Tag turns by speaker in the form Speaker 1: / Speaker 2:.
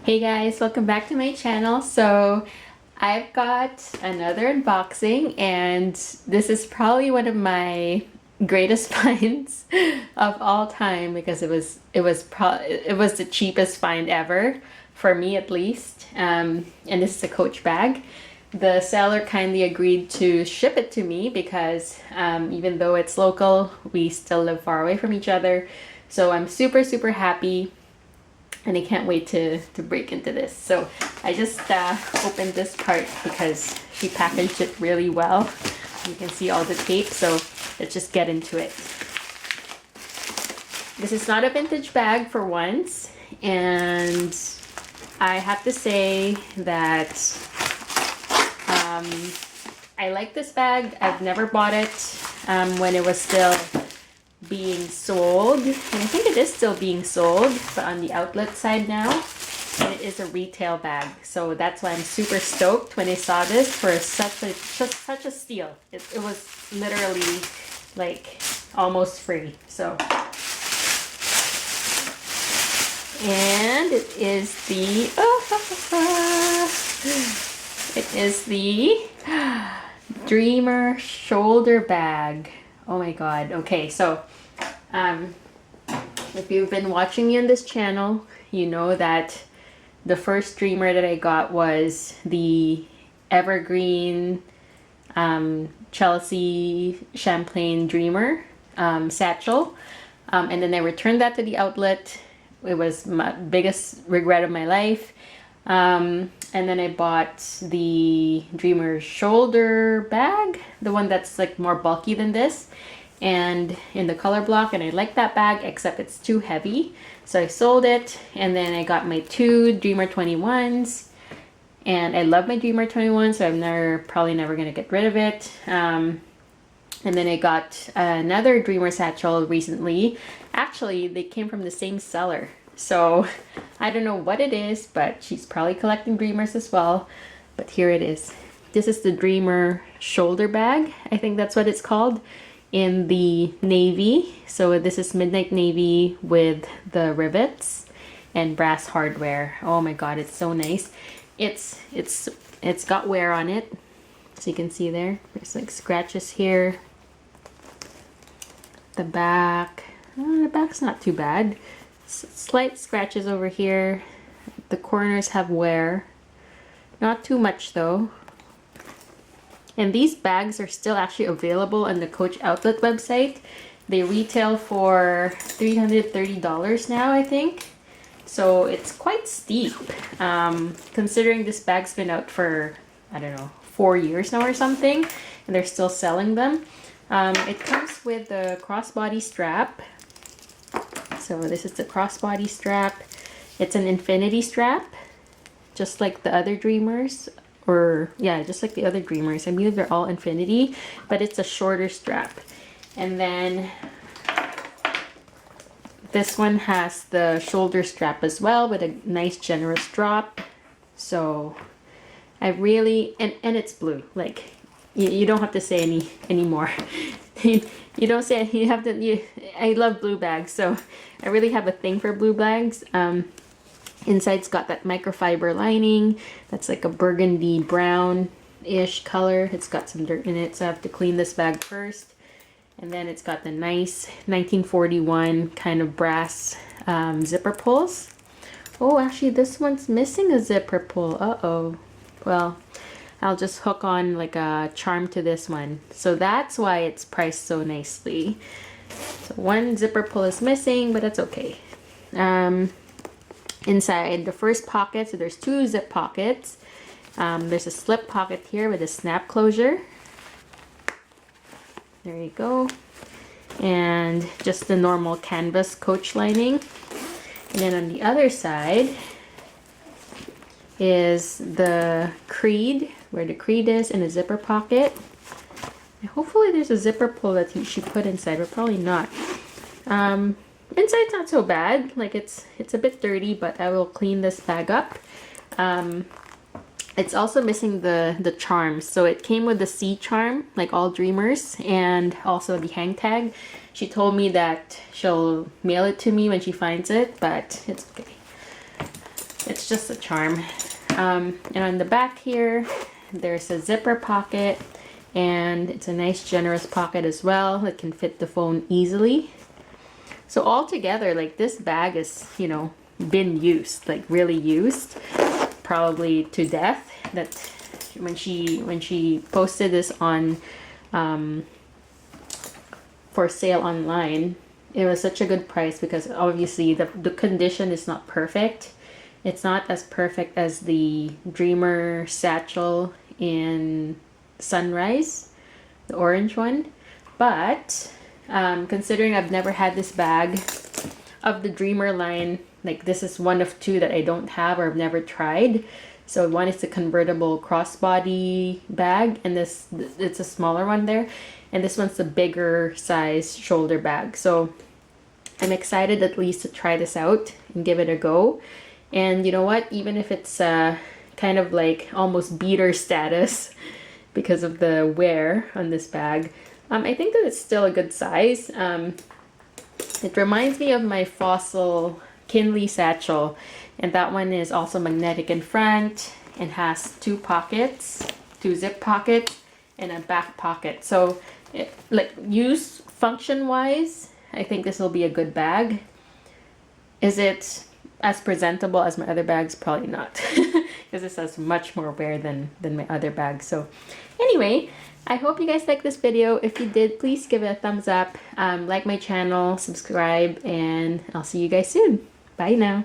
Speaker 1: Hey guys, welcome back to my channel. So I've got another unboxing, and this is probably one of my greatest finds of all time because it was the cheapest find ever for me, at least. And this is a Coach bag. The seller kindly agreed to ship it to me because even though it's local, we still live far away from each other. So I'm super happy. And I can't wait to break into this. So I just opened this part because she packaged it really well. You can see all the tape, so let's just get into it. This is not a vintage bag for once, and I have to say that I like this bag. I've never bought it when it was still being sold, and I think it is still being sold, but on the outlet side now, and it is a retail bag. So that's why I'm super stoked when I saw this for such a steal. It was literally like almost free. So, and it is the Dreamer shoulder bag. Oh my god. Okay, so if you've been watching me on this channel, you know that the first Dreamer that I got was the evergreen Chelsea Champlain Dreamer satchel, and then I returned that to the outlet. It was my biggest regret of my life. And then I bought the Dreamer shoulder bag, the one that's like more bulky than this, and in the color block, and I like that bag except it's too heavy, so I sold it. And then I got my two Dreamer 21s, and I love my Dreamer 21, so I'm probably never gonna get rid of it. And then I got another Dreamer satchel recently. Actually, they came from the same seller. So I don't know what it is, but she's probably collecting Dreamers as well. But here it is. This is the Dreamer shoulder bag. I think that's what it's called, in the navy. So this is midnight navy with the rivets and brass hardware. Oh my god, it's so nice. It's got wear on it. So you can see there's like scratches here. The back. The back's not too bad. Slight scratches over here. The corners have wear. Not too much though. And these bags are still actually available on the Coach outlet website. They retail for $330 now, I think. So it's quite steep. Considering this bag's been out for, I don't know, 4 years now or something, and they're still selling them. It comes with the crossbody strap. So this is the crossbody strap. It's an infinity strap, just like the other Dreamers, or yeah, just like the other Dreamers. I believe they're all infinity, but it's a shorter strap. And then this one has the shoulder strap as well with a nice generous drop. So I really, and it's blue. Like you don't have to say any more. You don't say, you have to, I love blue bags, so I really have a thing for blue bags. Inside's got that microfiber lining that's like a burgundy brown-ish color. It's got some dirt in it, so I have to clean this bag first. And then it's got the nice 1941 kind of brass zipper pulls. Oh, actually this one's missing a zipper pull. Uh-oh. Well, I'll just hook on like a charm to this one. So that's why it's priced so nicely. So one zipper pull is missing, but that's okay. Inside the first pocket, so there's two zip pockets. There's a slip pocket here with a snap closure. There you go. And just the normal canvas Coach lining. And then on the other side is the creed, where the creed is, in a zipper pocket. And hopefully there's a zipper pull that she put inside, but probably not. Inside's not so bad. Like it's a bit dirty, but I will clean this bag up. It's also missing the charms. So it came with the C charm, like all Dreamers, and also the hang tag. She told me that she'll mail it to me when she finds it, but it's okay. it's just a charm. And on the back here, there's a zipper pocket, and it's a nice generous pocket as well that can fit the phone easily. So altogether, like, this bag is, you know, been used, like really used, probably to death. That when she posted this on for sale online, it was such a good price because obviously the condition is not perfect. It's not as perfect as the Dreamer satchel in Sunrise, the orange one, but considering I've never had this bag of the Dreamer line, like, this is one of two that I don't have or I've never tried. So one is the convertible crossbody bag, and this, it's a smaller one there, and this one's the bigger size shoulder bag. So I'm excited at least to try this out and give it a go. And you know what, even if it's kind of like almost beater status because of the wear on this bag, I think that it's still a good size. It reminds me of my Fossil Kinley satchel, and that one is also magnetic in front and has two pockets, two zip pockets, and a back pocket. So like, use function wise, I think this will be a good bag. Is it as presentable as my other bags? Probably not, because this has much more wear than my other bags. So anyway, I hope you guys liked this video. If you did, please give it a thumbs up, like my channel, subscribe, and I'll see you guys soon. Bye now.